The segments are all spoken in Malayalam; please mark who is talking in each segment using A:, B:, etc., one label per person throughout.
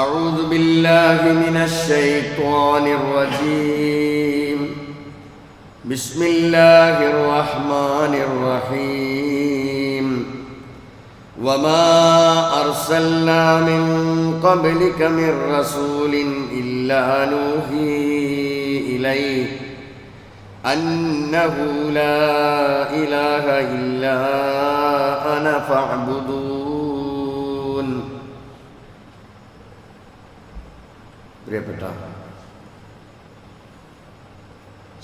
A: أعوذ بالله من الشيطان الرجيم. بسم الله الرحمن الرحيم. وما أرسلنا من قبلك من رسول إلا نوحي إليه أنه لا إله إلا أنا فاعبدون. പ്രിയപ്പെട്ട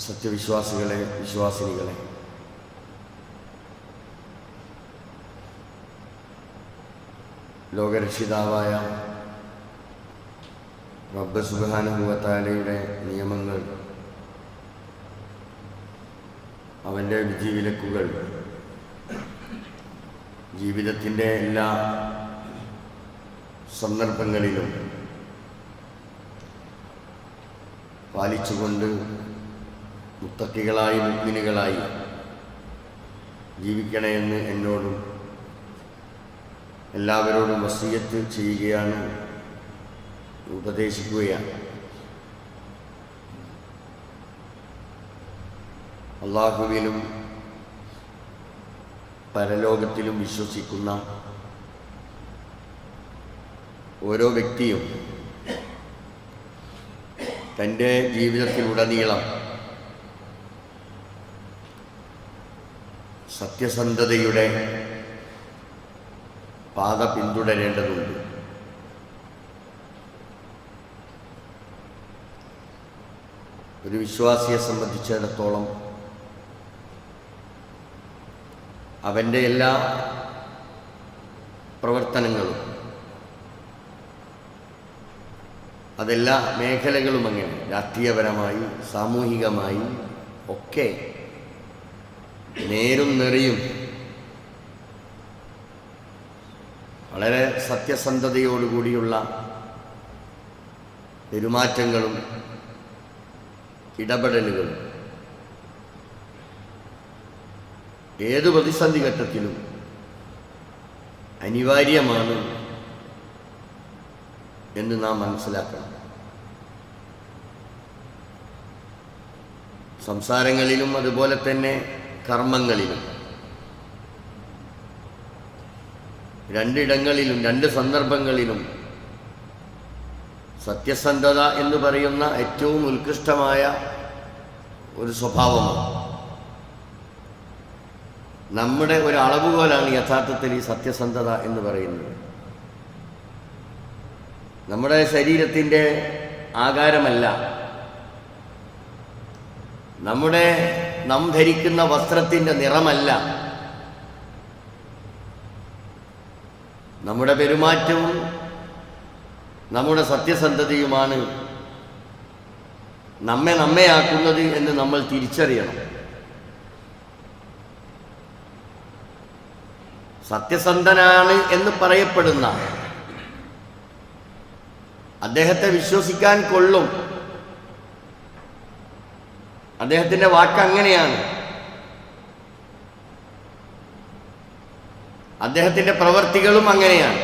A: സത്യവിശ്വാസികളെ, വിശ്വാസിനികളെ, ലോകരക്ഷിതാവായ റബ്ബ് സുബ്ഹാനഹു വ തആലയുടെ നിയമങ്ങൾ, അവൻ്റെ വിധിവിലക്കുകൾ ജീവിതത്തിൻ്റെ എല്ലാ സന്ദർഭങ്ങളിലും പാലിച്ചുകൊണ്ട് മുത്തക്കികളായി മുഅ്മിനുകളായി ജീവിക്കണമെന്ന് എന്നോടും എല്ലാവരോടും വസിയത്ത് ചെയ്യുകയാണ്, ഉപദേശിക്കുകയാണ്. അല്ലാഹുവിലും പരലോകത്തിലും വിശ്വസിക്കുന്ന ഓരോ വ്യക്തിയും തൻ്റെ ജീവിതത്തിലുടനീളം സത്യസന്ധതയുടെ പാത പിന്തുടരേണ്ടതുണ്ട്. ഒരു വിശ്വാസിയെ സംബന്ധിച്ചിടത്തോളം അവൻ്റെ എല്ലാ പ്രവർത്തനങ്ങളും, അതെല്ലാ മേഖലകളും അങ്ങനെ രാഷ്ട്രീയപരമായി സാമൂഹികമായി ഒക്കെ നേരും നെറിയും വളരെ സത്യസന്ധതയോടുകൂടിയുള്ള പെരുമാറ്റങ്ങളും ഇടപെടലുകളും ഏതു പ്രതിസന്ധി ഘട്ടത്തിലും അനിവാര്യമാണ് എന്ന് നാം മനസ്സിലാക്കണം. സംസാരങ്ങളിലും അതുപോലെ തന്നെ കർമ്മങ്ങളിലും രണ്ടിടങ്ങളിലും രണ്ട് സന്ദർഭങ്ങളിലും സത്യസന്ധത എന്ന് പറയുന്ന ഏറ്റവും ഉത്കൃഷ്ടമായ ഒരു സ്വഭാവമാണ്. നമ്മുടെ ഒരു അളവുകോലാണ് യഥാർത്ഥത്തിൽ ഈ സത്യസന്ധത എന്ന് പറയുന്നത്. നമ്മുടെ ശരീരത്തിൻ്റെ ആകാരമല്ല, നാം ധരിക്കുന്ന വസ്ത്രത്തിൻ്റെ നിറമല്ല, നമ്മുടെ പെരുമാറ്റവും നമ്മുടെ സത്യസന്ധതയുമാണ് നമ്മെയാക്കുന്നത് എന്ന് നമ്മൾ തിരിച്ചറിയണം. സത്യസന്ധനാണ് എന്ന് പറയപ്പെടുന്ന അദ്ദേഹത്തെ വിശ്വസിക്കാൻ കൊള്ളും. അദ്ദേഹത്തിൻ്റെ വാക്ക് അങ്ങനെയാണ്, അദ്ദേഹത്തിൻ്റെ പ്രവർത്തികളും അങ്ങനെയാണ്.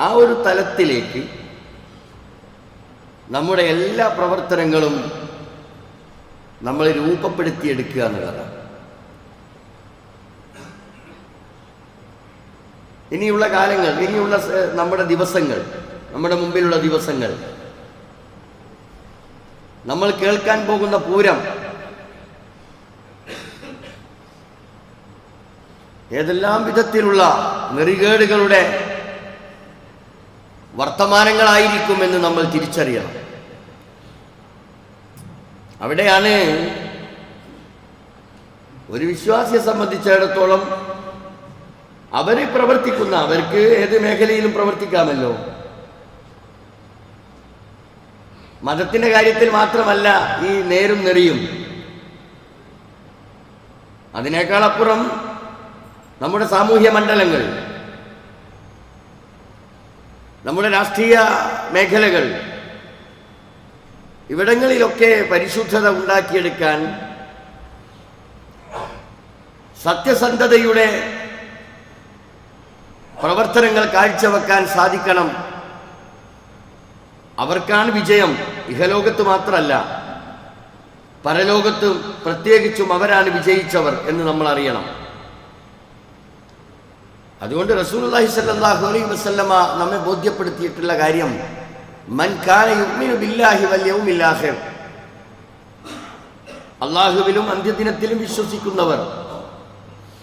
A: ആ ഒരു തലത്തിലേക്ക് നമ്മുടെ എല്ലാ പ്രവർത്തനങ്ങളും നമ്മൾ രൂപപ്പെടുത്തിയെടുക്കുക എന്നുള്ളതാണ്. ഇനിയുള്ള കാലങ്ങൾ, ഇനിയുള്ള നമ്മുടെ ദിവസങ്ങൾ, നമ്മുടെ മുമ്പിലുള്ള ദിവസങ്ങൾ, നമ്മൾ കേൾക്കാൻ പോകുന്ന പൂരം ഏതെല്ലാം വിധത്തിലുള്ള നെറികേടുകളുടെ വർത്തമാനങ്ങളായിരിക്കുമെന്ന് നമ്മൾ തിരിച്ചറിയണം. അവിടെയാണ് ഒരു വിശ്വാസിയെ സംബന്ധിച്ചിടത്തോളം അവർക്ക് ഏത് മേഖലയിലും പ്രവർത്തിക്കാമല്ലോ. മതത്തിൻ്റെ കാര്യത്തിൽ മാത്രമല്ല ഈ നേരും നെറിയും, അതിനേക്കാളപ്പുറം നമ്മുടെ സാമൂഹ്യ മണ്ഡലങ്ങൾ, നമ്മുടെ രാഷ്ട്രീയ മേഖലകൾ, ഇവിടങ്ങളിലൊക്കെ പരിശുദ്ധത ഉണ്ടാക്കിയെടുക്കാൻ സത്യസന്ധതയുടെ പ്രവർത്തനങ്ങൾ കാഴ്ചവെക്കാൻ സാധിക്കണം. അവർക്കാണ് വിജയം. ഇഹലോകത്ത് മാത്രമല്ല, പരലോകത്തും പ്രത്യേകിച്ചും അവരാണ് വിജയിച്ചവർ എന്ന് നമ്മൾ അറിയണം. അതുകൊണ്ട് റസൂലുള്ളാഹി സ്വല്ലല്ലാഹു അലൈഹി വസല്ലമ നമ്മെ ബോധ്യപ്പെടുത്തിയിട്ടുള്ള കാര്യം, മൻ കാന യുഅ്മിനു ബില്ലാഹി വൽ യൗമിൽ ആഖിർ, അല്ലാഹുവിലും അന്ത്യദിനത്തിലും വിശ്വസിക്കുന്നവർ,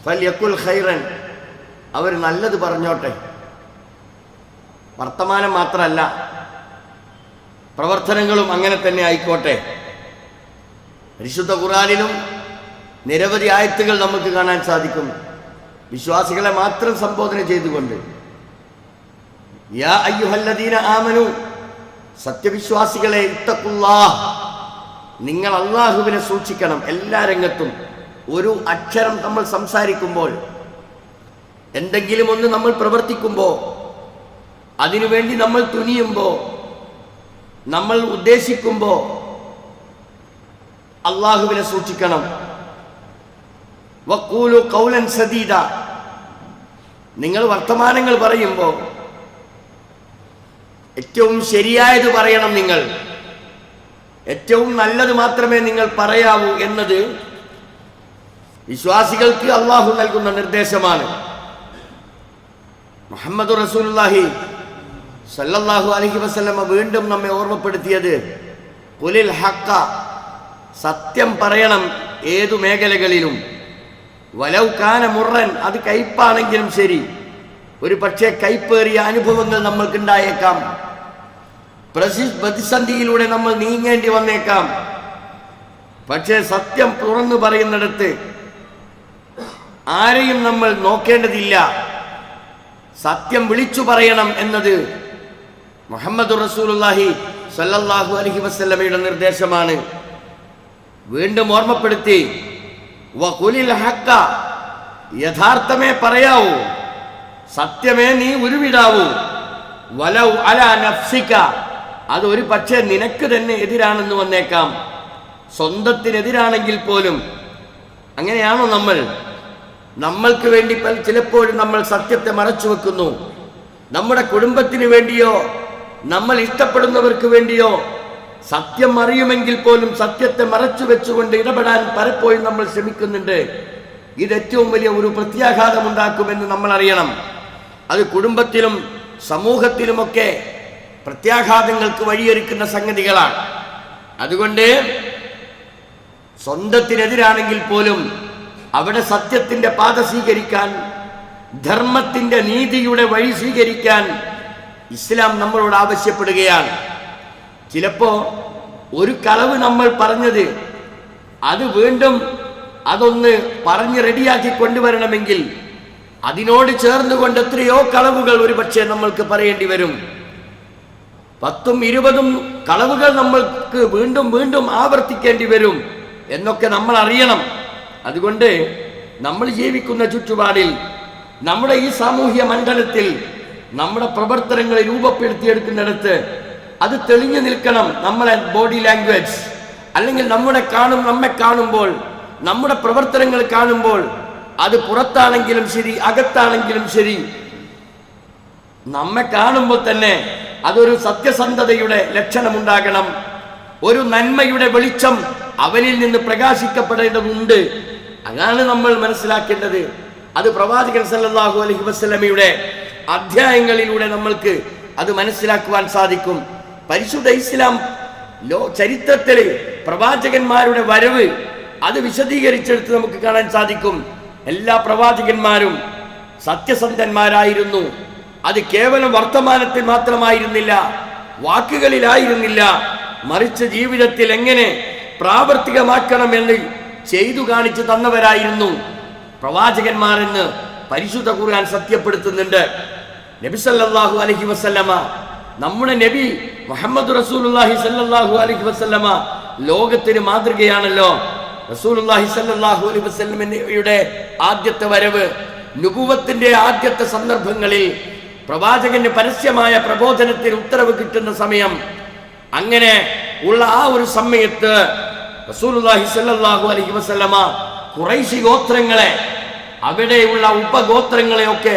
A: ഫൽയഖുൽ ഖൈറൻ, അവർ നല്ലത് പറഞ്ഞോട്ടെ. വർത്തമാനം മാത്രമല്ല, പ്രവർത്തനങ്ങളും അങ്ങനെ തന്നെ ആയിക്കോട്ടെ. പരിശുദ്ധ ഖുർആനിലും നിരവധി ആയത്തുകൾ നമുക്ക് കാണാൻ സാധിക്കും, വിശ്വാസികളെ മാത്രം സംബോധന ചെയ്തുകൊണ്ട്. യാ അയ്യുഹല്ലദീന ആമനു, സത്യവിശ്വാസികളെ, ഇത്തഖുല്ലാഹ്, നിങ്ങൾ അല്ലാഹുവിനെ സൂക്ഷിക്കണം. എല്ലാ രംഗത്തും ഒരു അക്ഷരം നമ്മൾ സംസാരിക്കുമ്പോൾ, എന്തെങ്കിലും ഒന്ന് നമ്മൾ പ്രവർത്തിക്കുമ്പോൾ, അതിനുവേണ്ടി നമ്മൾ തുനിയുമ്പോൾ, നമ്മൾ ഉദ്ദേശിക്കുമ്പോൾ അല്ലാഹുവിനെ സൂക്ഷിക്കണം. വഖൂലു ഖൗലൻ സദീദ, നിങ്ങൾ വർത്തമാനങ്ങൾ പറയുമ്പോൾ ഏറ്റവും ശരിയായത് പറയണം. നിങ്ങൾ ഏറ്റവും നല്ലത് മാത്രമേ നിങ്ങൾ പറയാവൂ എന്നത് വിശ്വാസികൾക്ക് അല്ലാഹു നൽകുന്ന നിർദ്ദേശമാണ്. മുഹമ്മദ് റസൂലുള്ളാഹി സല്ലല്ലാഹു അലൈഹി വസല്ലമ വീണ്ടും നമ്മെ ഓർമ്മപ്പെടുത്തിയത്, ഖുലിൽ ഹഖ, സത്യം പറയണം ഏതു മേഖലകളിലും. വലൗ കാന മുറൻ, അത് കയ്പാണെങ്കിലും ശരി. ഒരു പക്ഷേ കയ്പേറിയ അനുഭവങ്ങൾ നമ്മൾക്കുണ്ടായേക്കാം, പ്രതിസന്ധിയിലൂടെ നമ്മൾ നീങ്ങേണ്ടി വന്നേക്കാം. പക്ഷേ സത്യം തുറന്നു പറയുന്നിടത്ത് ആരെയും നമ്മൾ നോക്കേണ്ടതില്ല. സത്യം വിളിച്ചു പറയണം എന്നത് മുഹമ്മദ് റസൂലുള്ളാഹി സല്ലല്ലാഹു അലൈഹി വസല്ലമയുടെ നിർദ്ദേശമാണ്. വീണ്ടും ഓർമ്മപ്പെടുത്തി, വഖുലിൽ ഹഖ, യഥാർത്ഥമേ പറയാവൂ, സത്യമേ നീ ഉരുവിടാവൂ. വലൗ അലാ നഫ്സിക, അത് ഒരു പക്ഷേ നിനക്ക് തന്നെ എതിരാണെന്ന് വന്നേക്കാം, സ്വന്തത്തിനെതിരാണെങ്കിൽ പോലും. അങ്ങനെയാണോ നമ്മൾ? നമ്മൾക്ക് വേണ്ടി ചിലപ്പോഴും നമ്മൾ സത്യത്തെ മറച്ചു വെക്കുന്നു. നമ്മുടെ കുടുംബത്തിന് വേണ്ടിയോ നമ്മൾ ഇഷ്ടപ്പെടുന്നവർക്ക് വേണ്ടിയോ സത്യം അറിയുമെങ്കിൽ പോലും സത്യത്തെ മറച്ചു വെച്ചുകൊണ്ട് ഇടപെടാൻ പലപ്പോഴും നമ്മൾ ശ്രമിക്കുന്നുണ്ട്. ഇത് ഏറ്റവും വലിയ ഒരു പ്രത്യാഘാതം ഉണ്ടാക്കുമെന്ന് നമ്മൾ അറിയണം. അത് കുടുംബത്തിലും സമൂഹത്തിലുമൊക്കെ പ്രത്യാഘാതങ്ങൾക്ക് വഴിയൊരുക്കുന്ന സംഗതികളാണ്. അതുകൊണ്ട് സ്വന്തത്തിനെതിരാണെങ്കിൽ പോലും അവിടെ സത്യത്തിന്റെ പാത സ്വീകരിക്കാൻ, ധർമ്മത്തിന്റെ നീതിയുടെ വഴി സ്വീകരിക്കാൻ ഇസ്ലാം നമ്മളോട് ആവശ്യപ്പെടുകയാണ്. ചിലപ്പോ ഒരു കളവ് നമ്മൾ പറഞ്ഞത് അത് വീണ്ടും അതൊന്ന് പറഞ്ഞ് റെഡിയാക്കി കൊണ്ടുവരണമെങ്കിൽ അതിനോട് ചേർന്നുകൊണ്ട് എത്രയോ കളവുകൾ ഒരു പക്ഷേ നമ്മൾക്ക് പറയേണ്ടി വരും. 10ഉം 20ഉം കളവുകൾ നമ്മൾക്ക് വീണ്ടും വീണ്ടും ആവർത്തിക്കേണ്ടി വരും എന്നൊക്കെ നമ്മൾ അറിയണം. അതുകൊണ്ട് നമ്മൾ ജീവിക്കുന്ന ചുറ്റുപാടിൽ, നമ്മുടെ ഈ സാമൂഹ്യ മണ്ഡലത്തിൽ നമ്മുടെ പ്രവർത്തനങ്ങളെ രൂപപ്പെടുത്തിയെടുക്കുന്നിടത്ത് അത് തെളിഞ്ഞു നിൽക്കണം. നമ്മളെ ബോഡി ലാംഗ്വേജ്, അല്ലെങ്കിൽ നമ്മെ കാണുമ്പോൾ, നമ്മുടെ പ്രവർത്തനങ്ങൾ കാണുമ്പോൾ, അത് പുറത്താണെങ്കിലും ശരി അകത്താണെങ്കിലും ശരി, നമ്മെ കാണുമ്പോൾ തന്നെ അതൊരു സത്യസന്ധതയുടെ ലക്ഷണമുണ്ടാകണം. ഒരു നന്മയുടെ വെളിച്ചം അവനിൽ നിന്ന് പ്രകാശിക്കപ്പെടേണ്ടതുണ്ട്. അതാണ് നമ്മൾ മനസ്സിലാക്കേണ്ടത്. അത് പ്രവാചകൻ സല്ലല്ലാഹു അലൈഹി വസല്ലമയുടെ അധ്യായങ്ങളിലൂടെ നമ്മൾക്ക് അത് മനസ്സിലാക്കുവാൻ സാധിക്കും. പരിശുദ്ധ ഇസ്ലാം ചരിത്രത്തിലെ പ്രവാചകന്മാരുടെ വരവ് അത് വിശദീകരിച്ചെടുത്ത് നമുക്ക് കാണാൻ സാധിക്കും. എല്ലാ പ്രവാചകന്മാരും സത്യസന്ധന്മാരായിരുന്നു. അത് കേവലം വർത്തമാനത്തിൽ മാത്രമായിരുന്നില്ല, വാക്കുകളിലായിരുന്നില്ല, മറിച്ച് ജീവിതത്തിൽ എങ്ങനെ പ്രാവർത്തികമാക്കണമെന്ന് ചെയ്തു കാണിച്ചു തന്നവരായിരുന്നു പ്രവാചകന്മാരെന്ന് പരിശുദ്ധ ഖുർആൻ സത്യപ്പെടുത്തുന്നുണ്ട്. നബി സല്ലല്ലാഹു അലൈഹി വസല്ലമ, നമ്മുടെ നബി മുഹമ്മദ് റസൂലുള്ളാഹി സല്ലല്ലാഹു അലൈഹി വസല്ലമ ലോകത്തിന് മാതൃകയാണല്ലോ. റസൂലുള്ളാഹി സല്ലല്ലാഹു അലൈഹി വസല്ലമയുടെ ആദ്യത്തെ വരവ്, നുബുവത്തിന്റെ ആദ്യത്തെ സന്ദർഭങ്ങളിൽ പ്രവാചകന് പരസ്യമായ പ്രബോധനത്തിന് ഉത്തരവ് കിട്ടുന്ന സമയം, അങ്ങനെ ഉള്ള ആ ഒരു സമയത്ത് റസൂലുള്ളാഹി സ്വല്ലല്ലാഹു അലൈഹി വസല്ലമ ഖുറൈശി ഗോത്രങ്ങളെ, അവിടെയുള്ള ഉപഗോത്രങ്ങളെയൊക്കെ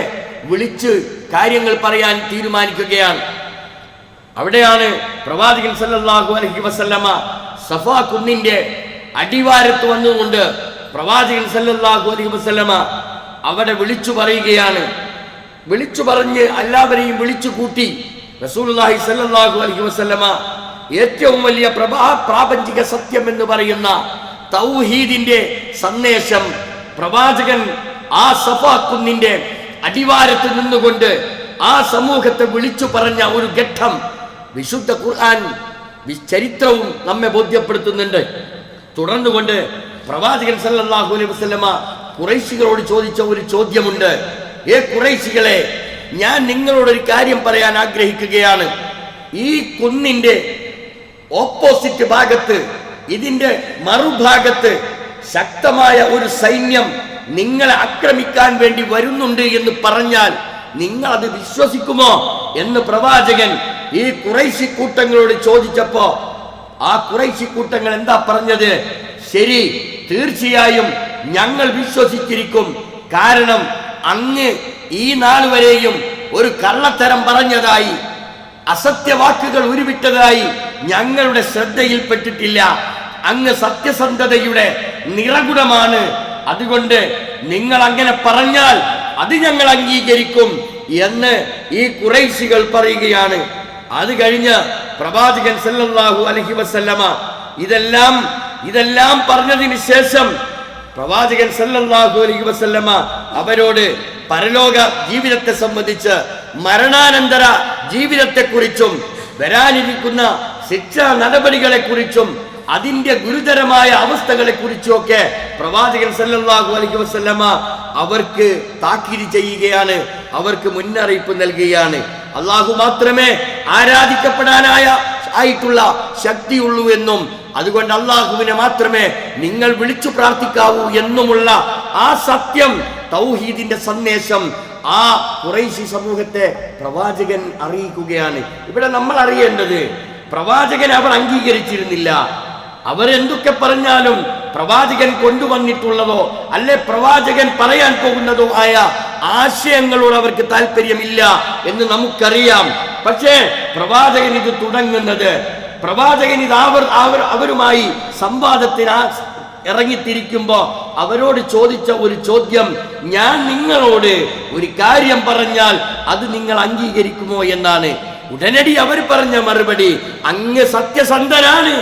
A: വിളിച്ച് കാര്യങ്ങൾ പറയാൻ തീരുമാനിക്കുകയാണ്. അവിടെയാണ് പ്രവാചകൻ സല്ലല്ലാഹു അലൈഹി വസല്ലമ സഫാ കുന്നിന്റെ അടിവാരത്ത് വന്നുകൊണ്ട് പ്രവാചകൻ സല്ലല്ലാഹു അലൈഹി വസല്ലമ അവിടെ വിളിച്ചു പറയുകയാണ്. വിളിച്ചു പറഞ്ഞ് എല്ലാവരെയും വിളിച്ചു കൂട്ടി റസൂലുള്ളാഹി സല്ലല്ലാഹു അലൈഹി വസല്ലമ ഏറ്റവും വലിയ പ്രാപഞ്ചിക സത്യം എന്ന് പറയുന്ന തൗഹീദിന്റെ സന്ദേശം പ്രവാചകൻ ആ സഫാ കുന്നിന്റെ അടിവാരത്ത് നിന്നുകൊണ്ട് ആ സമൂഹത്തെ വിളിച്ചു പറഞ്ഞ ഒരു ഘട്ടം വിശുദ്ധ ഖുർആൻ ചരിത്രവും നമ്മെ ബോധ്യപ്പെടുത്തുന്നുണ്ട്. തുടർന്നുകൊണ്ട് പ്രവാചകൻ സല്ലല്ലാഹു അലൈഹി വസല്ലമ ഖുറൈശികളോട് ചോദിച്ച ഒരു ചോദ്യമുണ്ട്. ഖുറൈശികളെ, ഞാൻ നിങ്ങളോടൊരു കാര്യം പറയാൻ ആഗ്രഹിക്കുകയാണ്. ഈ കുന്നിന്റെ ഓപ്പോസിറ്റ് ഭാഗത്ത്, ഇതിന്റെ മറുഭാഗത്ത് ശക്തമായ ഒരു സൈന്യം നിങ്ങളെ ആക്രമിക്കാൻ വേണ്ടി വരുന്നുണ്ട് എന്ന് പറഞ്ഞാൽ നിങ്ങൾ അത് വിശ്വസിക്കുമോ എന്ന് പ്രവാചകൻ ഈ ഖുറൈശി കൂട്ടങ്ങളോട് ചോദിച്ചപ്പോ ആ ഖുറൈശി കൂട്ടങ്ങൾ എന്താ പറഞ്ഞത്? ശരി, തീർച്ചയായും ഞങ്ങൾ വിശ്വസിച്ചിരിക്കും. കാരണം അങ്ങ് ഈ നാൾ വരെയും ഒരു കള്ളത്തരം പറഞ്ഞതായി, അസത്യവാക്കുകൾ ഉരുവിട്ടതായി ഞങ്ങളുടെ ശ്രദ്ധയിൽപ്പെട്ടിട്ടില്ല. അങ്ങ് സത്യസന്ധതയുടെ നിറകുടമാണ്. അതുകൊണ്ട് നിങ്ങൾ അങ്ങനെ പറഞ്ഞാൽ അത് ഞങ്ങൾ അംഗീകരിക്കും എന്ന് ഈ ഖുറൈശികൾ പറയുകയാണ്. അത് കഴിഞ്ഞ് പ്രവാചകൻ സല്ലല്ലാഹു അലൈഹി വസല്ലമ ഇതെല്ലാം പറഞ്ഞതിന് ശേഷം പ്രവാചകൻ സല്ലല്ലാഹു അലൈഹി വസല്ലമ അവരോട് പരലോക ജീവിതത്തെ സംബന്ധിച്ച്, മരണാനന്തര ജീവിതത്തെക്കുറിച്ചും വരാനിരിക്കുന്ന ശിക്ഷാ നടപടികളെ കുറിച്ചും അതിന്റെ ഗുരുതരമായ അവസ്ഥകളെ കുറിച്ചൊക്കെ പ്രവാചകൻ സല്ലല്ലാഹു അലൈഹി വസല്ലമ അവർക്ക് താക്കീത് ചെയ്യുകയാണ്, അവർക്ക് മുന്നറിയിപ്പ് നൽകുകയാണ്. അള്ളാഹു മാത്രമേ ആരാധിക്കപ്പെടാനായിട്ടുള്ള ശക്തിയുള്ളൂ എന്നും അതുകൊണ്ട് അള്ളാഹുവിനെ മാത്രമേ നിങ്ങൾ വിളിച്ചു പ്രാർത്ഥിക്കാവൂ എന്നുമുള്ള ആ സത്യം, തൗഹീദിന്റെ സന്ദേശം ആ ഖുറൈശി സമൂഹത്തെ പ്രവാചകൻ അറിയിക്കുകയാണ്. ഇവിടെ നമ്മൾ അറിയേണ്ടത്, പ്രവാചകൻ അവർ അംഗീകരിച്ചിരുന്നില്ല. അവരെന്തൊക്കെ പറഞ്ഞാലും പ്രവാചകൻ കൊണ്ടുവന്നിട്ടുള്ളതോ അല്ലെ പ്രവാചകൻ പറയാൻ പോകുന്നതോ ആയ ആശയങ്ങളോട് അവർക്ക് താല്പര്യമില്ല എന്ന് നമുക്കറിയാം. പക്ഷേ പ്രവാചകൻ ഇത് തുടങ്ങുന്നത്, പ്രവാചകൻ ഇത് അവരുമായി സംവാദത്തിന് ഇറങ്ങിത്തിരിക്കുമ്പോ അവരോട് ചോദിച്ച ഒരു ചോദ്യം, ഞാൻ നിങ്ങളോട് ഒരു കാര്യം പറഞ്ഞാൽ അത് നിങ്ങൾ അംഗീകരിക്കുമോ എന്നാണ്. ഉടനടി അവർ പറഞ്ഞ മറുപടി, അങ്ങ് സത്യസന്ധനാണ്,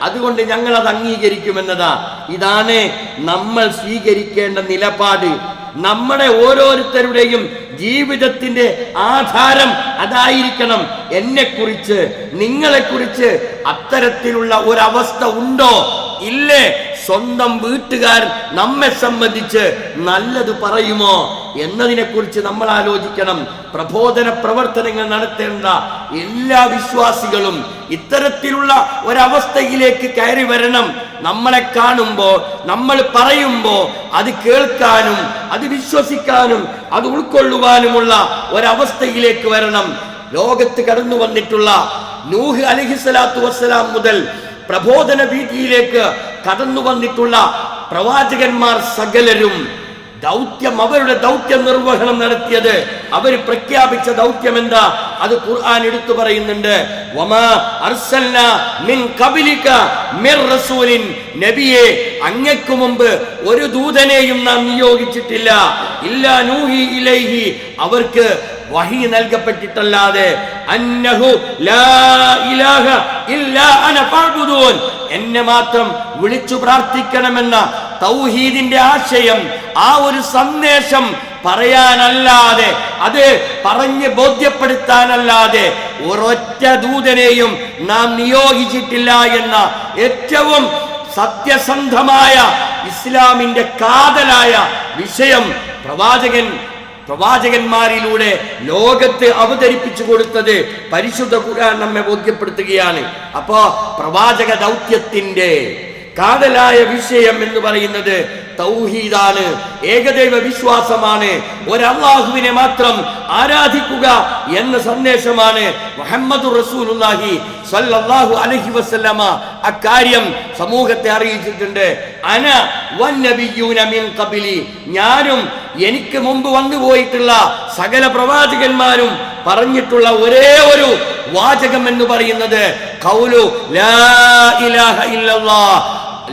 A: അതുകൊണ്ട് ഞങ്ങൾ അത് അംഗീകരിക്കുമെന്നതാ. ഇതാണ് നമ്മൾ സ്വീകരിക്കേണ്ട നിലപാട്. നമ്മുടെ ഓരോരുത്തരുടെയും ജീവിതത്തിന്റെ ആധാരം അതായിരിക്കണം. എന്നെക്കുറിച്ച്, നിങ്ങളെക്കുറിച്ച് അത്തരത്തിലുള്ള ഒരവസ്ഥ ഉണ്ടോ ഇല്ലേ? സ്വന്തം വീട്ടുകാർ നമ്മെ സംബന്ധിച്ച് നല്ലത് പറയുമോ എന്നതിനെ കുറിച്ച് നമ്മൾ ആലോചിക്കണം. പ്രബോധന പ്രവർത്തനങ്ങൾ നടത്തേണ്ട എല്ലാ വിശ്വാസികളും ഇത്തരത്തിലുള്ള ഒരവസ്ഥയിലേക്ക് കയറി വരണം. നമ്മളെ കാണുമ്പോൾ, നമ്മൾ പറയുമ്പോൾ അത് കേൾക്കാനും അത് വിശ്വസിക്കാനും അത് ഉൾക്കൊള്ളുവാനുമുള്ള ഒരവസ്ഥയിലേക്ക് വരണം. ലോകത്ത് കടന്നു വന്നിട്ടുള്ള നൂഹ് അലൈഹിസ്സലാത്തു വസ്സലാം മുതൽ പ്രബോധന വീതിയിലേക്ക് കടന്നു വന്നിട്ടുള്ള പ്രവാചകന്മാർ സകലരും അവരുടെ ദൗത്യ നിർവഹണം നടത്തിയത്, അവർ പ്രഖ്യാപിച്ച ദൗത്യം എന്താ? അത് ഖുർആൻ എടുത്തു പറയുന്നുണ്ട്. വമാ അർസൽനാ മിൻ ഖബലിക മിർ റസൂലിൻ, നബിയെ അങ്ങക്ക് മുമ്പ് ഒരു ദൂതനെയും നാം നിയോഗിച്ചിട്ടില്ല. ഇല്ലാ നൂഹി ഇലൈഹി, അവർക്ക് വഹി നൽകപ്പെട്ടിട്ടല്ലാതെ, അന്നഹു ലാ ഇലാഹ ഇല്ലാ അന ഫഅ്ബുദൂൻ, എന്നെ മാത്രം വിളിച്ചു പ്രാർത്ഥിക്കണമെന്ന തൗഹീദിന്റെ ആശയം, ആ ഒരു സന്ദേശം പറയാനല്ലാതെ, അത് പറഞ്ഞ് ബോധ്യപ്പെടുത്താനല്ലാതെ ഒരൊറ്റ ദൂതനെയും നാം നിയോഗിച്ചിട്ടില്ല എന്ന ഏറ്റവും സത്യസന്ധമായ ഇസ്ലാമിന്റെ കാതലായ വിഷയം പ്രവാചകന്മാരിലൂടെ ലോകത്ത് അവതരിപ്പിച്ചു കൊടുത്തത് പരിശുദ്ധ ഖുർആൻ നമ്മെ ബോധ്യപ്പെടുത്തുകയാണ്. അപ്പോ പ്രവാചക ദൗത്യത്തിന്റെ കാതലായ വിഷയം എന്ന് പറയുന്നത് തൗഹീദാണ്, ഏകദൈവ വിശ്വാസമാണ്, ഒരല്ലാഹുവിനെ മാത്രം ആരാധിക്കുക എന്ന സന്ദേശമാണ്. മുഹമ്മദുർ റസൂലുള്ളാഹി സ്വല്ലല്ലാഹു അലൈഹി വസല്ലമ അക്കാര്യം സമൂഹത്തെ അറിയിച്ചിട്ടുണ്ട്. അന വന്നബിയ്യൂന മിൻ ഖബലി, ഞാനും എനിക്ക് മുമ്പ് വന്നുപോയിട്ടുള്ള സകല പ്രവാചകന്മാരും പറഞ്ഞിട്ടുള്ള ഒരേ ഒരു വാചകം എന്ന് പറയുന്നത് ഖൗലു ലാ ഇലാഹ ഇല്ലല്ലാഹ്,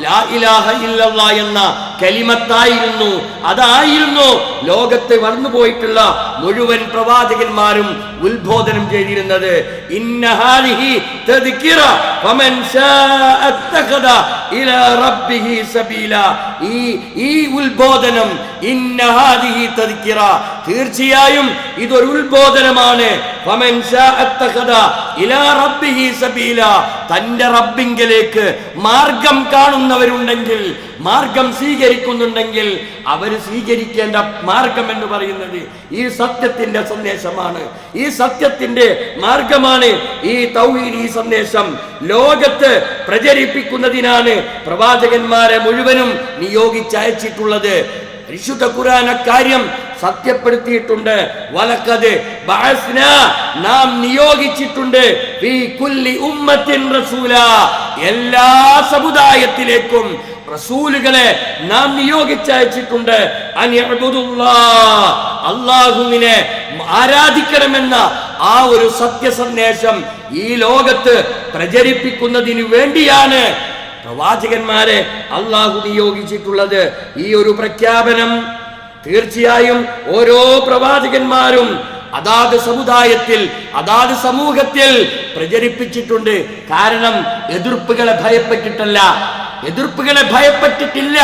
A: ലാ ഇലാഹ ഇല്ലല്ലാഹ് എന്ന കലിമത്തായിരുന്നു. അതായിരുന്നു ലോകത്ത് വന്നുപോയിട്ടുള്ള മുഴുവൻ പ്രവാചകന്മാരും ഉത്ബോധനം ചെയ്തിരുന്നത്. ഇന്ന ഹാദിഹി തദ്കിറ ഫമൻ ശാഅ അത്തഖദ ഇലാ റബ്ബിഹി സബീല. ഈ ഉത്ബോധനം, ഇന്ന ഹാദിഹി തദ്കിറ, തീർച്ചയായും ഇതൊരു ഉത്ബോധനമാണ്. ഫമൻ ശാഅ അത്തഖദ ഇലാ റബ്ബിഹി സബീല, തന്റെ റബ്ബിങ്കലേക്ക് മാർഗം കാണുന്നവരുണ്ടെങ്കിൽ, മാർഗം സ്വീകരിക്കുന്നുണ്ടെങ്കിൽ അവർ സ്വീകരിക്കേണ്ട മാർഗം എന്ന് പറയുന്നത് ഈ സത്യത്തിന്റെ സന്ദേശമാണ്, ഈ സത്യത്തിന്റെ മാർഗമാണ്. ഈ തൗഹീദ്, ഈ സന്ദേശം ലോകത്ത് പ്രചരിപ്പിക്കുന്നതിനാണ് പ്രവാചകന്മാരെ മുഴുവനും നിയോഗിച്ചയച്ചിട്ടുള്ളത്. പരിശുദ്ധ ഖുർആൻ അക്കാര്യം സത്യപ്പെടുത്തിയിട്ടുണ്ട്. വലഖദ് ബഅസ്നാ, നാം നിയോഗിച്ചിട്ടുണ്ട്, ഫീ കുല്ലി ഉമ്മത്തിൻ റസൂലാ, എല്ലാ സമുദായത്തിലേക്കും റസൂലുകളെ നാം നിയോഗിച്ചയച്ചിട്ടുണ്ട്. അനിഅ്ബുദുല്ലാഹ്, അല്ലാഹുവിനെ ആരാധിക്കണമെന്ന ആ ഒരു സത്യസന്ദേശം ഈ ലോകത്ത് പ്രചരിപ്പിക്കുന്നതിന് വേണ്ടിയാണ് പ്രവാചകന്മാരെ അല്ലാഹു നിയോഗിച്ചിട്ടുള്ളത്. ഈ ഒരു പ്രഖ്യാപനം തീർച്ചയായും ഓരോ പ്രവാചകന്മാരും അതാത് സമുദായത്തിൽ, അതാത് സമൂഹത്തിൽ പ്രചരിപ്പിച്ചിട്ടുണ്ട്. കാരണം എതിർപ്പുകളെ ഭയപ്പെട്ടിട്ടല്ല, എതിർപ്പുകളെ ഭയപ്പെട്ടിട്ടില്ല.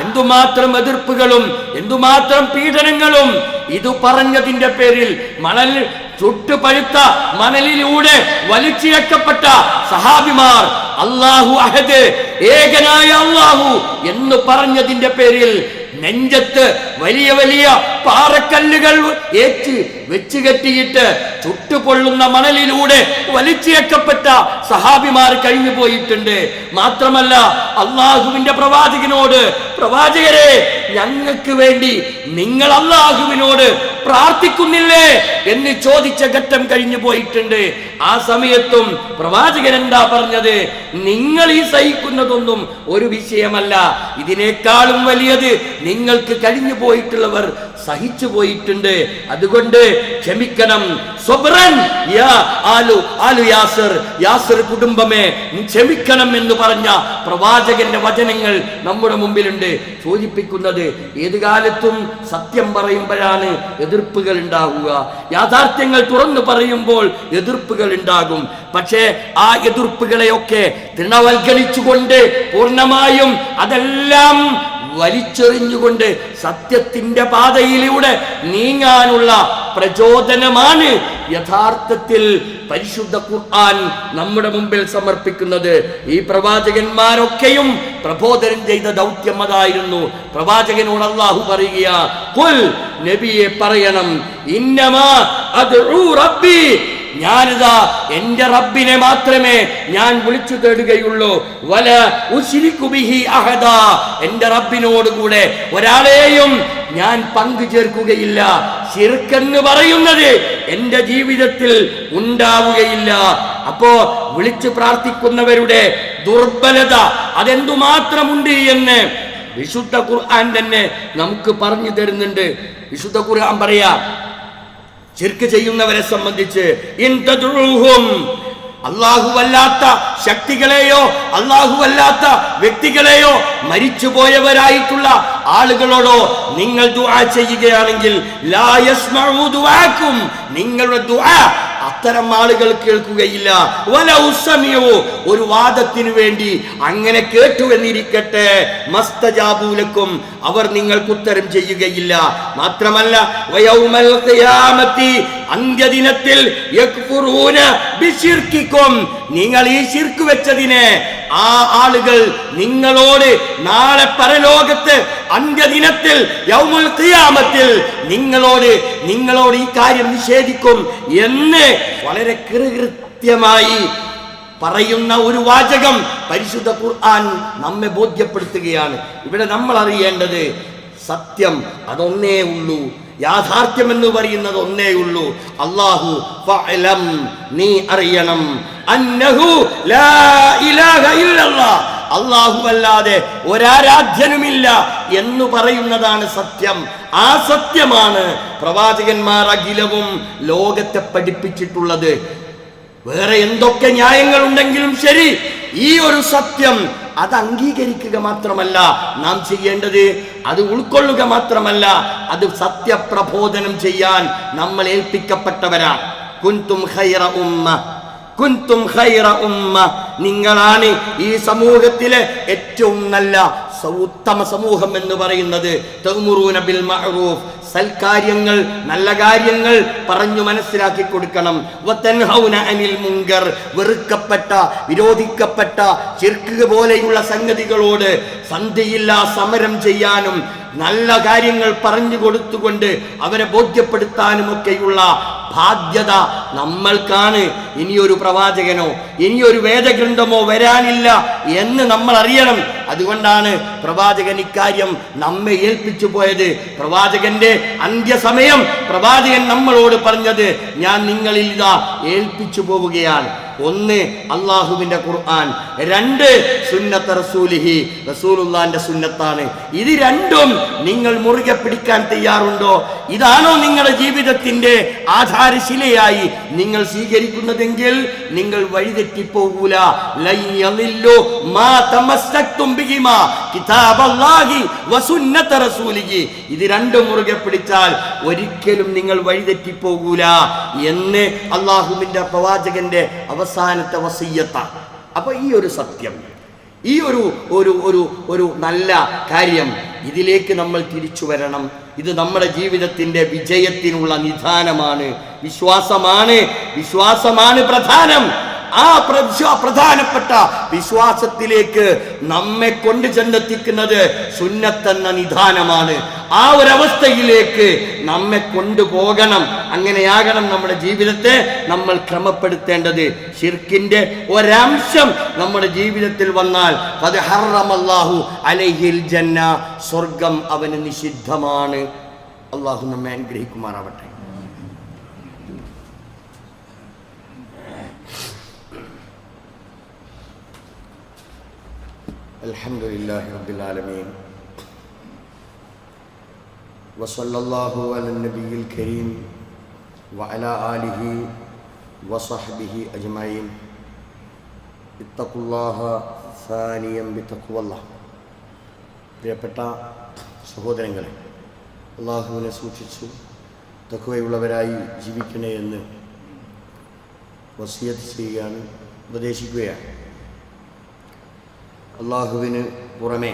A: എന്തുമാത്രം എതിർപ്പുകളും എന്തുമാത്രം പീഡനങ്ങളും ഇത് പറഞ്ഞതിന്റെ പേരിൽ മണൽ ചുട്ടുപഴുത്ത മണലിലൂടെ വലിച്ചിഴക്കപ്പെട്ട സഹാബിമാർ അല്ലാഹു അഹദ്, ഏകനായ അല്ലാഹു എന്ന് പറഞ്ഞതിന്റെ പേരിൽ നെഞ്ചത്ത് വലിയ വലിയ പാറക്കല്ലുകൾ വെച്ച് കെട്ടിയിട്ട് ചുട്ടുപൊള്ളുന്ന മണലിലൂടെ വലിച്ചിഴക്കപ്പെട്ട സഹാബിമാർ കഴിഞ്ഞു പോയിട്ടുണ്ട്. മാത്രമല്ല അള്ളാഹുവിന്റെ പ്രവാചകനോട്, പ്രവാചകരെ ഞങ്ങൾക്ക് വേണ്ടി നിങ്ങൾ അള്ളാഹുവിനോട് പ്രാർത്ഥിക്കുന്നില്ലേ എന്ന് ചോദിച്ച ഘട്ടം കഴിഞ്ഞു പോയിട്ടുണ്ട്. ആ സമയത്തും പ്രവാചകൻ എന്താ പറഞ്ഞത്? നിങ്ങൾ ഈ സഹിക്കുന്നതൊന്നും ഒരു വിഷയമല്ല, ഇതിനേക്കാളും വലിയത് നിങ്ങൾക്ക് കഴിഞ്ഞു പോയിട്ടുള്ളവർ സഹിച്ചു പോയിട്ടുണ്ട്. അതുകൊണ്ട് ക്ഷമിക്കണം. സ്വബ്രൻ യാ ആലു യാസിർ, യാസിർ കുടുംബമേ ക്ഷമിക്കണം എന്ന് പറഞ്ഞ പ്രവാചകന്റെ വചനങ്ങൾ നമ്മുടെ മുമ്പിലുണ്ട്. സൂചിപ്പിക്കുന്നത് ഏത് കാലത്തും സത്യം പറയുമ്പോഴാണ് എതിർപ്പുകൾ ഉണ്ടാവുക. യാഥാർത്ഥ്യങ്ങൾ തുറന്നു പറയുമ്പോൾ എതിർപ്പുകൾ ഉണ്ടാകും. പക്ഷേ ആ എതിർപ്പുകളെയൊക്കെ തൃണവൽക്കരിച്ചുകൊണ്ട് പൂർണ്ണമായും അതെല്ലാം വലിച്ചെറിഞ്ഞുകൊണ്ട് സത്യത്തിന്റെ പാതയിലൂടെ നീങ്ങാനുള്ള പ്രചോദനമാണ് യഥാർത്ഥത്തിൽ പരിശുദ്ധ ഖുർആൻ നമ്മുടെ മുമ്പിൽ സമർപ്പിക്കുന്നത്. ഈ പ്രവാചകന്മാരൊക്കെയും പ്രബോധനം ചെയ്ത ദൗത്യം അതായിരുന്നു. പ്രവാചകനോട് അല്ലാഹു പറയുക, ഖുൽ, നബിയെ പറയണം, ഇന്നമാ അദ്ഉ റബ്ബി, ഞാനിതാ എന്റെ റബ്ബിനെ മാത്രമേ ഞാൻ വിളിച്ചു തേടുകയുള്ളൂ. വല ഉശ്രികു ബിഹി അഹദാ, എന്റെ റബ്ബിനോട് കൂടെ ഒരാളെയും ഞാൻ പങ്കു ചേർക്കുകയില്ല. ശിർക്ക് പറയുന്നത് എന്റെ ജീവിതത്തിൽ ഉണ്ടാവുകയില്ല. അപ്പോ വിളിച്ചു പ്രാർത്ഥിക്കുന്നവരുടെ ദുർബലത അതെന്തുമാത്രമുണ്ട് എന്ന് വിശുദ്ധ ഖുർആൻ തന്നെ നമുക്ക് പറഞ്ഞു തരുന്നുണ്ട്. വിശുദ്ധ ഖുർആൻ പറയാ, ശിർക്ക് ചെയ്യുന്നവരെ സംബന്ധിച്ച്, ഇൻ തദ്ഉഹും, അല്ലാഹുവല്ലാത്ത ശക്തികളെയോ അല്ലാഹുവല്ലാത്ത വ്യക്തികളെയോ മരിച്ചുപോയവരായിട്ടുള്ള ആളുകളോടോ നിങ്ങൾ ദുആ ചെയ്യുകയാണെങ്കിൽ, ലാ യസ്മഉ ദുആക്കും, നിങ്ങളുടെ ദുആ അത്തരം ആളുകൾ കേൾക്കുകയില്ല. വലൗ സമിഉ, ഒരു വാദത്തിനു വേണ്ടി അങ്ങനെ കേട്ടു എന്നിരിക്കട്ടെ, മസ്തജാബു ലക്കും, അവർ നിങ്ങൾക്ക് ഉത്തരം ചെയ്യുകയില്ല. മാത്രമല്ല വയൗമൽ ഖിയാമത്തി, അന്ത്യദിനത്തിൽ യക്ഫുറൂന ബിശിർക്കിക്കും, നിങ്ങൾ ഈ ശിർക്ക് വെച്ചതിനെ ആ ആളുകൾ നിങ്ങളോട് നാളെ പരലോകത്ത് അന്ത്യദിനത്തിൽ യൗമുൽ ഖിയാമത്തിൽ നിങ്ങളോട് ഈ കാര്യം നിഷേധിക്കും എന്ന് വളരെ കൃത്യമായി പറയുന്ന ഒരു വാചകം പരിശുദ്ധ ഖുർആൻ നമ്മെ ബോധ്യപ്പെടുത്തുകയാണ്. ഇവിടെ നമ്മൾ അറിയേണ്ടത് സത്യം അതൊന്നേ ഉള്ളൂ, യാഥാർത്ഥ്യം എന്ന് പറയുന്നത് ഒന്നേ ഉള്ളൂ. അല്ലാഹു ഫഅലം, നീ അറിയണം, അന്നഹു ലാ ഇലാഹ ഇല്ലല്ലാഹ്, അല്ലാഹു അല്ലാതെ ഒരാരാധ്യനുമില്ല എന്ന് പറയുന്നതാണ് സത്യം. ആ സത്യമാണ് പ്രവാചകന്മാർ അഖിലവും ലോകത്തെ പഠിപ്പിച്ചിട്ടുള്ളത്. വേറെ എന്തൊക്കെ ന്യായങ്ങൾ ഉണ്ടെങ്കിലും ശരി, ഈ ഒരു സത്യം അത് അംഗീകരിക്കുക മാത്രമല്ല നാം ചെയ്യേണ്ടത്, അത് ഉൾക്കൊള്ളുക മാത്രമല്ല, അത് സത്യപ്രബോധനം ചെയ്യാൻ നമ്മൾ ഏൽപ്പിക്കപ്പെട്ടവരാണ്. കുൻതും ഖൈറ ഉമ്മ, കുൻതും ഖൈറ ഉമ്മ, നിങ്ങളാണ് ഈ സമൂഹത്തിലെ ഏറ്റവും നല്ല ഉത്തമ സമൂഹം എന്ന് പറയുന്നത്. തഅ്മുറൂന ബിൽ മഅറൂഫ്, സൽകാര്യങ്ങൾ നല്ല കാര്യങ്ങൾ പറഞ്ഞു മനസ്സിലാക്കി കൊടുക്കണം. വതൻഹൗന അനിൽ മുൻകർ, വെറുക്കപ്പെട്ട വിരോധിക്കപ്പെട്ട ശിർക്ക് പോലെയുള്ള സംഗതികളോട് സന്ധിയില്ലാ സമരം ചെയ്യാനും നല്ല കാര്യങ്ങൾ പറഞ്ഞു കൊടുത്തുകൊണ്ട് അവരെ ബോധ്യപ്പെടുത്താനുമൊക്കെയുള്ള ബാധ്യത നമ്മൾക്കാണ്. ഇനിയൊരു പ്രവാചകനോ ഇനിയൊരു വേദഗ്രന്ഥമോ വരാനില്ല എന്ന് നമ്മൾ അറിയണം. അതുകൊണ്ടാണ് പ്രവാചകൻ ഇക്കാര്യം നമ്മെ ഏൽപ്പിച്ചു പോയത്. പ്രവാചകന്റെ അന്ത്യസമയം പ്രവാചകൻ നമ്മളോട് പറഞ്ഞത്, ഞാൻ നിങ്ങളിൽ ഇതാ ഏൽപ്പിച്ചു പോവുകയാണ്. ഒന്ന് അള്ളാഹുവിന്റെ ഖുർആൻ, രണ്ട് സുന്നത്ത് റസൂലിഹി, റസൂലുള്ളാന്റെ സുന്നത്താണ്. ഇത് രണ്ടും നിങ്ങൾ മുറുകെ പിടിക്കാൻ തയ്യാറുണ്ടോ? ഇതാണോ നിങ്ങളുടെ ജീവിതത്തിന്റെ ആധാരശിലയായി നിങ്ങൾ സ്വീകരിക്കുന്നതെങ്കിൽ നിങ്ങൾ വഴിതെറ്റിപ്പോകൂല. ലൻ യളില്ലു മാ തമസ്സക്തും ബിഹിമാ കിതാബല്ലാഹി വസുന്നത റസൂലിഹി, ഇത് രണ്ടും മുറുകെ പിടിച്ചാൽ ഒരിക്കലും നിങ്ങൾ വഴിതെറ്റിപ്പോകൂല എന്ന് അള്ളാഹുവിന്റെ പ്രവാചകന്റെ അവസാനത്തെ വസിയ്യത്താണ്. അപ്പൊ ഈ ഒരു സത്യം, ഈ ഒരു നല്ല കാര്യം, ഇതിലേക്ക് നമ്മൾ തിരിച്ചു വരണം. ഇത് നമ്മുടെ ജീവിതത്തിന്റെ വിജയത്തിനുള്ള നിദാനമാണ്. വിശ്വാസമാണ് പ്രധാനം. ആ പ്രധാനപ്പെട്ട വിശ്വാസത്തിലേക്ക് നമ്മെ കൊണ്ട് ചെന്നെത്തിക്കുന്നത് സുന്നത്തെന്ന നിദാനമാണ്. ആ ഒരവസ്ഥയിലേക്ക് നമ്മെ കൊണ്ടുപോകണം. അങ്ങനെയാകണം നമ്മുടെ ജീവിതത്തെ നമ്മൾ ക്രമപ്പെടുത്തേണ്ടത്. ശിർക്കിന്റെ ഒരംശം നമ്മുടെ ജീവിതത്തിൽ വന്നാൽ ഖദ് ഹറമല്ലാഹു അലൈഹിൽ ജന്ന, സ്വർഗം അവന് നിഷിദ്ധമാണ്. അല്ലാഹു നമ്മെ അനുഗ്രഹിക്കുമാറാവട്ടെ. അൽഹംദുലില്ലാഹി റബ്ബിൽ ആലമീൻ വസല്ലല്ലാഹു അലൻ നബിയിൽ കരീം വഅലാ ആലിഹി വസഹ്ബിഹി അജ്മഈൻ. ഇത്തഖുല്ലാഹ സാനിയം ബിതഖ്വല്ലാഹ്. പ്രിയപ്പെട്ട സഹോദരങ്ങളെ, അല്ലാഹുവിനെ സൂക്ഷിച്ചു തഖ്വയുള്ളവരായി ജീവിക്കണേ എന്ന് വസിയത്ത് ചെയ്യുകയാണ്, ഉപദേശിക്കുകയാണ്. അള്ളാഹുവിന് പുറമെ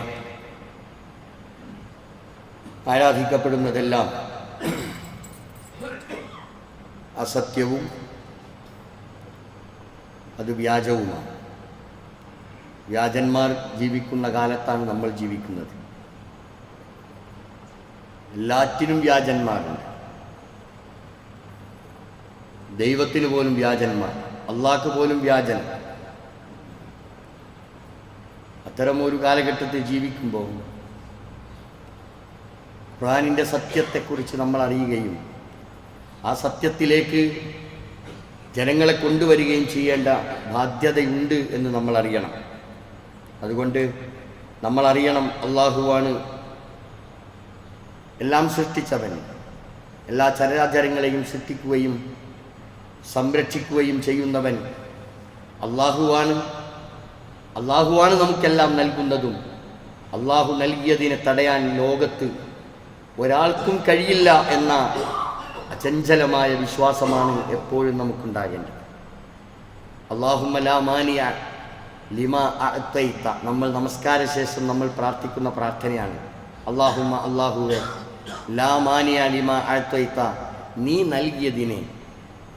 A: ആരാധിക്കപ്പെടുന്നതെല്ലാം അസത്യവും അത് വ്യാജവുമാണ്. വ്യാജന്മാർ ജീവിക്കുന്ന കാലത്താണ് നമ്മൾ ജീവിക്കുന്നത്. എല്ലാറ്റിനും വ്യാജന്മാരുണ്ട്. ദൈവത്തിന് പോലും വ്യാജന്മാർ, അള്ളാഹ്ക്ക് പോലും വ്യാജൻ. അത്തരമൊരു കാലഘട്ടത്തിൽ ജീവിക്കുമ്പോൾ ഖുർആനിൻ്റെ സത്യത്തെക്കുറിച്ച് നമ്മൾ അറിയുകയും ആ സത്യത്തിലേക്ക് ജനങ്ങളെ കൊണ്ടുവരികയും ചെയ്യേണ്ട ബാധ്യതയുണ്ട് എന്ന് നമ്മൾ അറിയണം. അതുകൊണ്ട് നമ്മൾ അറിയണം, അള്ളാഹുവാണ് എല്ലാം സൃഷ്ടിച്ചവൻ, എല്ലാ ചരാചരങ്ങളെയും സൃഷ്ടിക്കുകയും സംരക്ഷിക്കുകയും ചെയ്യുന്നവൻ അള്ളാഹുവാണ്. അള്ളാഹുവാണ് നമുക്കെല്ലാം നൽകുന്നതും. അള്ളാഹു നൽകിയതിനെ തടയാൻ ലോകത്ത് ഒരാൾക്കും കഴിയില്ല എന്ന അചഞ്ചലമായ വിശ്വാസമാണ് എപ്പോഴും നമുക്കുണ്ടാകേണ്ടത്. അല്ലാഹുമ്മ ലാ മാനിയ ലിമാ അഅതൈത, നമ്മൾ നമസ്കാര ശേഷം നമ്മൾ പ്രാർത്ഥിക്കുന്ന പ്രാർത്ഥനയാണ്. അല്ലാഹുമ്മ, അല്ലാഹുവേ, ലാ മാനിയ ലിമാ അഅതൈത, നീ നൽകിയതിനെ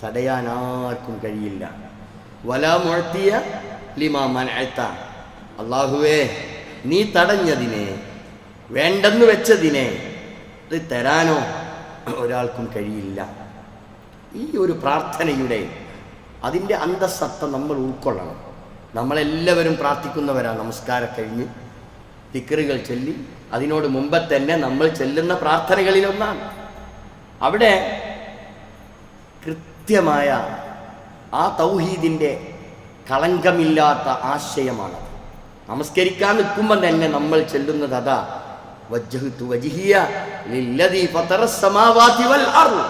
A: തടയാൻ ആർക്കും കഴിയില്ല. വലാ മുഅ്തിയ ലിമാ മനഅത, അല്ലാഹുവേ, നീ തടഞ്ഞതിനെ, വേണ്ടെന്ന് വെച്ചതിനെ ഇത് തരാനോ ഒരാൾക്കും കഴിയില്ല. ഈ ഒരു പ്രാർത്ഥനയുടെ അതിൻ്റെ അന്തസ്സത്ത നമ്മൾ ഉൾക്കൊള്ളണം. നമ്മളെല്ലാവരും പ്രാർത്ഥിക്കുന്നവരാണ്. നമസ്കാരം കഴിഞ്ഞ് ദിക്റുകൾ ചൊല്ലി അതിനോട് മുമ്പ് തന്നെ നമ്മൾ ചെല്ലുന്ന പ്രാർത്ഥനകളിലൊന്നാണ്. അവിടെ കൃത്യമായ ആ തൗഹീദിൻ്റെ കളങ്കമില്ലാത്ത ആശയമാണ്. നമസ്കരിക്കാൻ നിൽക്കുമ്പോൾ തന്നെ നമ്മൾ ചെല്ലുന്നത് അതാ, വജ്ജഹ്തു വജ്ഹിയ ലില്ലദീ ഫതറസ് സമാവാതി വൽ അർള്.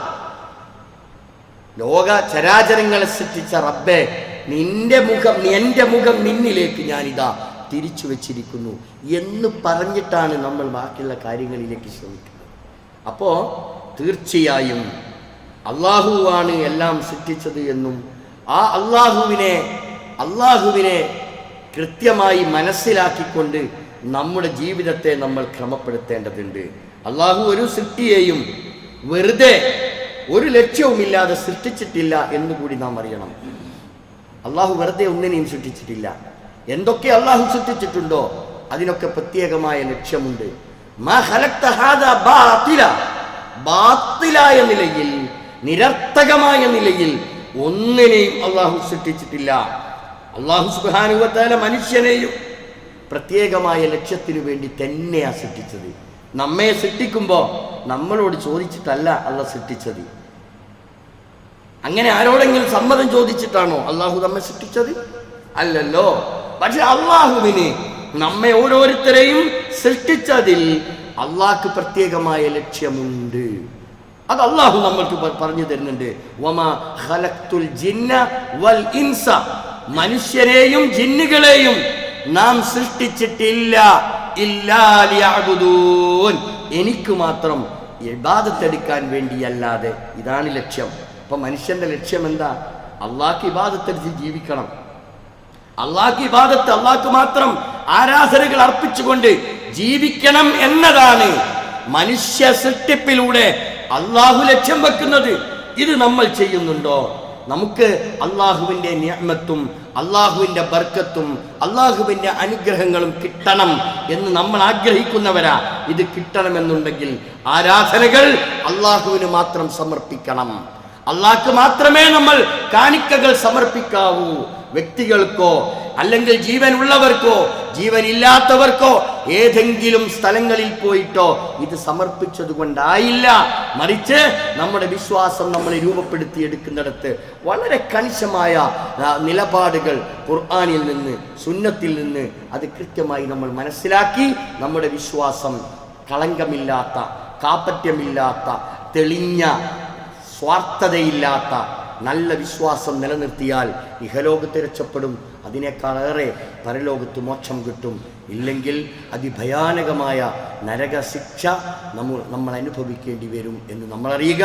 A: ലോക ചരാചരങ്ങളെ സൃഷ്ടിച്ച റബ്ബേ, എൻ്റെ മുഖം നിന്നിലേക്ക് ഞാനിതാ തിരിച്ചു വെച്ചിരിക്കുന്നു എന്ന് പറഞ്ഞിട്ടാണ് നമ്മൾ ബാക്കിയുള്ള കാര്യങ്ങളിലേക്ക് ശ്രമിക്കുന്നത്. അപ്പോൾ തീർച്ചയായും അള്ളാഹുവാണ് എല്ലാം സൃഷ്ടിച്ചത് എന്നും ആ അള്ളാഹുവിനെ കൃത്യമായി മനസ്സിലാക്കിക്കൊണ്ട് നമ്മുടെ ജീവിതത്തെ നമ്മൾ ക്രമപ്പെടുത്തേണ്ടതുണ്ട്. അള്ളാഹു ഒരു സൃഷ്ടിയെയും വെറുതെ ഒരു ലക്ഷ്യവുമില്ലാതെ സൃഷ്ടിച്ചിട്ടില്ല എന്നുകൂടി നാം അറിയണം. അള്ളാഹു വെറുതെ ഒന്നിനെയും സൃഷ്ടിച്ചിട്ടില്ല. എന്തൊക്കെ അള്ളാഹു സൃഷ്ടിച്ചിട്ടുണ്ടോ അതിനൊക്കെ പ്രത്യേകമായ ലക്ഷ്യമുണ്ട്. ബാത്തിലായ നിലയിൽ, നിരർത്ഥകമായ നിലയിൽ ഒന്നിനെയും അള്ളാഹു സൃഷ്ടിച്ചിട്ടില്ല. അള്ളാഹു സുബ്ഹാനഹു വ തആല മനുഷ്യനെയും പ്രത്യേകമായ ലക്ഷ്യത്തിനു വേണ്ടി തന്നെയാണ് സൃഷ്ടിച്ചത്. നമ്മെ സൃഷ്ടിക്കുമ്പോൾ നമ്മളോട് ചോദിച്ചിട്ടല്ല അള്ളാഹ് സൃഷ്ടിച്ചത്. അങ്ങനെ ആരോടെങ്കിലും സമ്മതം ചോദിച്ചിട്ടാണോ അള്ളാഹു നമ്മെ സൃഷ്ടിച്ചത്? അല്ലല്ലോ. പക്ഷെ അള്ളാഹുവിന് നമ്മെ ഓരോരുത്തരെയും സൃഷ്ടിച്ചതിൽ അള്ളാഹ്ക്ക് പ്രത്യേകമായ ലക്ഷ്യമുണ്ട്. അത് അള്ളാഹു നമ്മൾക്ക് പറഞ്ഞു തരുന്നുണ്ട്. വമാ ഖലഖ്തുൽ ജിന്ന വൽ ഇൻസ, മനുഷ്യരെയും ജിന്നുകളെയും നാം സൃഷ്ടിച്ചിട്ടില്ല ഇല്ലാ ലിയഅ്ബുദൂൻ, എനിക്ക് മാത്രം ഇബാദത്തെടുക്കാൻ വേണ്ടിയല്ലാതെ. ഇതാണ് ലക്ഷ്യം. അപ്പൊ മനുഷ്യന്റെ ലക്ഷ്യം എന്താ? അള്ളാഹ്ക്ക് ഇബാദത്തെടുത്ത് ജീവിക്കണം. അള്ളാഹ്ക്ക് ഇബാദത്ത്, അള്ളാഹ്ക്ക് മാത്രം ആരാധനകൾ അർപ്പിച്ചുകൊണ്ട് ജീവിക്കണം എന്നതാണ് മനുഷ്യ സൃഷ്ടിപ്പിലൂടെ അള്ളാഹു ലക്ഷ്യം വെക്കുന്നത്. ഇത് നമ്മൾ ചെയ്യുന്നുണ്ടോ? നമുക്ക് അള്ളാഹുവിൻ്റെ നിഅമത്തും അള്ളാഹുവിൻ്റെ ബർക്കത്തും അള്ളാഹുവിൻ്റെ അനുഗ്രഹങ്ങളും കിട്ടണം എന്ന് നമ്മൾ ആഗ്രഹിക്കുന്നവരാ. ഇത് കിട്ടണമെന്നുണ്ടെങ്കിൽ ആരാധനകൾ അള്ളാഹുവിന് മാത്രം സമർപ്പിക്കണം. അള്ളാഹ്ക്ക് മാത്രമേ നമ്മൾ കാണിക്കകൾ സമർപ്പിക്കാവൂ. വ്യക്തികൾക്കോ അല്ലെങ്കിൽ ജീവനുള്ളവർക്കോ ജീവനില്ലാത്തവർക്കോ ഏതെങ്കിലും സ്ഥലങ്ങളിൽ പോയിട്ടോ ഇത് സമർപ്പിച്ചത് കൊണ്ടായില്ല. മറിച്ച് നമ്മുടെ വിശ്വാസം നമ്മളെ രൂപപ്പെടുത്തിയെടുക്കുന്നിടത്ത് വളരെ കണിശമായ നിലപാടുകൾ ഖുർആനിൽ നിന്ന് സുന്നത്തിൽ നിന്ന് അത് കൃത്യമായി നമ്മൾ മനസ്സിലാക്കി നമ്മുടെ വിശ്വാസം കളങ്കമില്ലാത്ത, കാപട്യമില്ലാത്ത, തെളിഞ്ഞ, സ്വാർത്ഥതയില്ലാത്ത നല്ല വിശ്വാസം നിലനിർത്തിയാൽ ഇഹലോകത്ത് രക്ഷപ്പെടും. അതിനേക്കാളേറെ പരലോകത്ത് മോക്ഷം കിട്ടും. ഇല്ലെങ്കിൽ അതിഭയാനകമായ നരകശിക്ഷ നമ്മൾ അനുഭവിക്കേണ്ടി വരും എന്ന് നമ്മളറിയുക.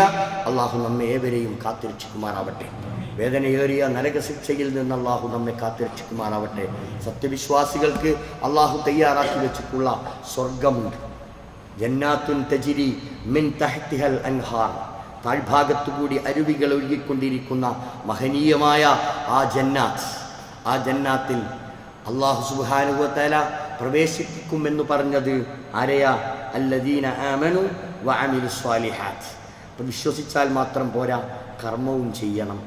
A: അള്ളാഹു നമ്മെ ഏവരെയും കാത്തുരക്ഷിക്കുമാറാവട്ടെ. വേദനയേറിയ നരകശിക്ഷയിൽ നിന്ന് അള്ളാഹു നമ്മെ കാത്തുരക്ഷിക്കുമാറാവട്ടെ. സത്യവിശ്വാസികൾക്ക് അള്ളാഹു തയ്യാറാക്കി വെച്ചിട്ടുള്ള സ്വർഗമുണ്ട്. ജന്നാത്തുൻ തജ്രി മിൻ തഹ്തിഹൽ അൻഹാർ, താഴ്ഭാഗത്തുകൂടി അരുവികൾ ഒഴുകിക്കൊണ്ടിരിക്കുന്ന മഹനീയമായ ആ ജന്നാത്തിൽ അല്ലാഹു സുബ്ഹാനഹു വ തആല പ്രവേശിപ്പിക്കുമെന്ന് പറഞ്ഞത് ആരെയാ? അല്ലദീന ആമനു വ അമിലുസ് സ്വാലിഹാത്ത്. അപ്പോൾ വിശ്വസിച്ചാൽ മാത്രം പോരാ, കർമ്മവും ചെയ്യണം.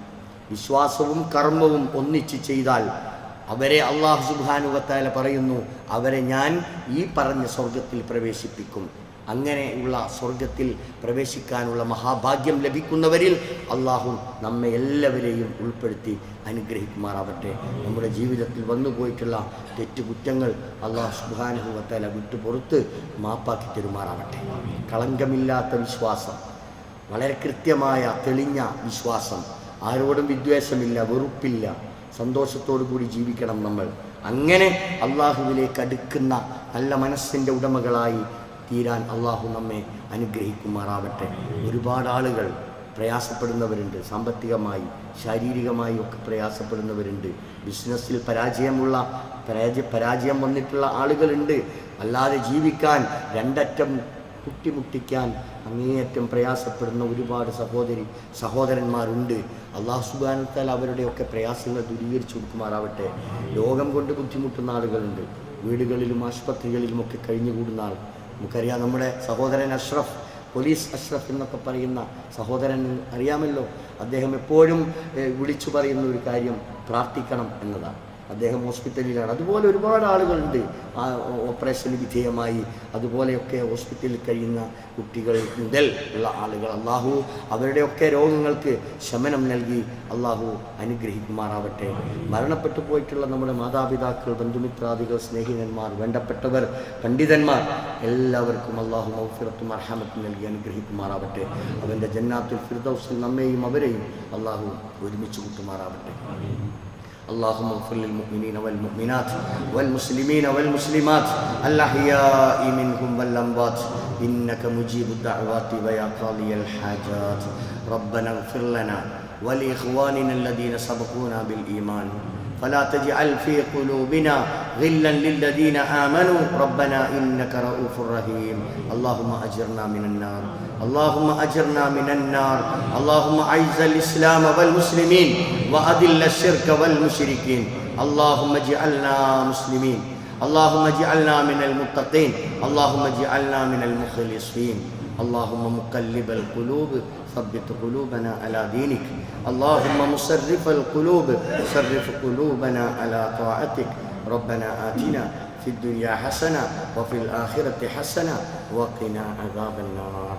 A: വിശ്വാസവും കർമ്മവും ഒന്നിച്ച് ചെയ്താൽ അവരെ അല്ലാഹു സുബ്ഹാനഹു വ തആല പറയുന്നു, അവരെ ഞാൻ ഈ പറഞ്ഞ സ്വർഗത്തിൽ പ്രവേശിപ്പിക്കും. അങ്ങനെയുള്ള സ്വർഗത്തിൽ പ്രവേശിക്കാനുള്ള മഹാഭാഗ്യം ലഭിക്കുന്നവരിൽ അള്ളാഹു നമ്മെ എല്ലാവരെയും ഉൾപ്പെടുത്തി അനുഗ്രഹിക്കുമാറാവട്ടെ. നമ്മുടെ ജീവിതത്തിൽ വന്നുപോയിട്ടുള്ള തെറ്റുകുറ്റങ്ങൾ അള്ളാഹു സുബ്ഹാനഹു വ തആല വിട്ടുപുറത്ത് മാപ്പാക്കി തരുമാറാവട്ടെ. കളങ്കമില്ലാത്ത വിശ്വാസം, വളരെ കൃത്യമായ തെളിഞ്ഞ വിശ്വാസം, ആരോടും വിദ്വേഷമില്ല, വെറുപ്പില്ല, സന്തോഷത്തോടു കൂടി ജീവിക്കണം നമ്മൾ. അങ്ങനെ അള്ളാഹുവിലേക്ക് അടുക്കുന്ന നല്ല മനസ്സിൻ്റെ ഉടമകളായി തീരാൻ അള്ളാഹു നമ്മെ അനുഗ്രഹിക്കുമാറാവട്ടെ. ഒരുപാട് ആളുകൾ പ്രയാസപ്പെടുന്നവരുണ്ട്, സാമ്പത്തികമായി ശാരീരികമായി ഒക്കെ പ്രയാസപ്പെടുന്നവരുണ്ട്. ബിസിനസ്സിൽ പരാജയം വന്നിട്ടുള്ള ആളുകളുണ്ട്. അല്ലാതെ ജീവിക്കാൻ രണ്ടറ്റം കുട്ടിമുട്ടിക്കാൻ അങ്ങേയറ്റം പ്രയാസപ്പെടുന്ന ഒരുപാട് സഹോദരന്മാരുണ്ട്. അല്ലാഹു സുബ്ഹാനഹു വ തആല അവരുടെയൊക്കെ പ്രയാസങ്ങൾ ദൂരീകരിച്ചു കൊടുക്കുമാറാവട്ടെ. രോഗം കൊണ്ട് ബുദ്ധിമുട്ടുന്ന ആളുകളുണ്ട്. വീടുകളിലും ആശുപത്രികളിലുമൊക്കെ കഴിഞ്ഞുകൂടുന്ന ആൾ. നമുക്കറിയാം, നമ്മുടെ സഹോദരൻ അഷ്റഫ്, പോലീസ് അഷ്റഫ് എന്നൊക്കെ പറയുന്ന സഹോദരൻ അറിയാമല്ലോ. അദ്ദേഹം എപ്പോഴും വിളിച്ചു പറയുന്ന ഒരു കാര്യം പ്രാർത്ഥിക്കണം എന്നതാണ്. അദ്ദേഹം ഹോസ്പിറ്റലിലാണ്. അതുപോലെ ഒരുപാട് ആളുകളുണ്ട് ആ ഓപ്പറേഷന് വിധേയമായി അതുപോലെയൊക്കെ ഹോസ്പിറ്റലിൽ കഴിയുന്ന കുട്ടികൾ മുതൽ ഉള്ള ആളുകൾ. അള്ളാഹു അവരുടെയൊക്കെ രോഗങ്ങൾക്ക് ശമനം നൽകി അള്ളാഹു അനുഗ്രഹിക്കുമാറാവട്ടെ. മരണപ്പെട്ടു പോയിട്ടുള്ള നമ്മുടെ മാതാപിതാക്കൾ, ബന്ധുമിത്രാദികൾ, സ്നേഹിതന്മാർ, വേണ്ടപ്പെട്ടവർ, പണ്ഡിതന്മാർ എല്ലാവർക്കും അള്ളാഹു മഗ്ഫിറത്തും മർഹമത്തും നൽകി അനുഗ്രഹിക്കുമാറാവട്ടെ. അവൻ്റെ ജന്നാത്തുൽ ഫിർദൗസിൽ നമ്മെയും അവരെയും അള്ളാഹു ഒരുമിച്ച് കൂട്ടുമാറാവട്ടെ. اللهم اغفر للمؤمنين والمؤمنات والمسلمين والمسلمات الأحياء منهم والأموات إنك مجيب الدعوات ويا قاضي الحاجات. ربنا اغفر لنا ولإخواننا الذين سبقونا بالإيمان فلا تجعل في قلوبنا غلا للذين آمنوا ربنا إنك رؤوف رحيم. اللهم أجرنا من النار، اللهم أجرنا من النار. اللهم أعز الإسلام والمسلمين وأذل الشرك والمشركين. اللهم اجعلنا مسلمين، اللهم اجعلنا من المتقين، اللهم اجعلنا من المخلصين. اللهم مقلب القلوب ثبت قلوبنا على دينك. اللهم مصرف القلوب صرف قلوبنا على طاعتك. ربنا آتنا في الدنيا حسنة وفي الآخرة حسنة وقنا عذاب النار.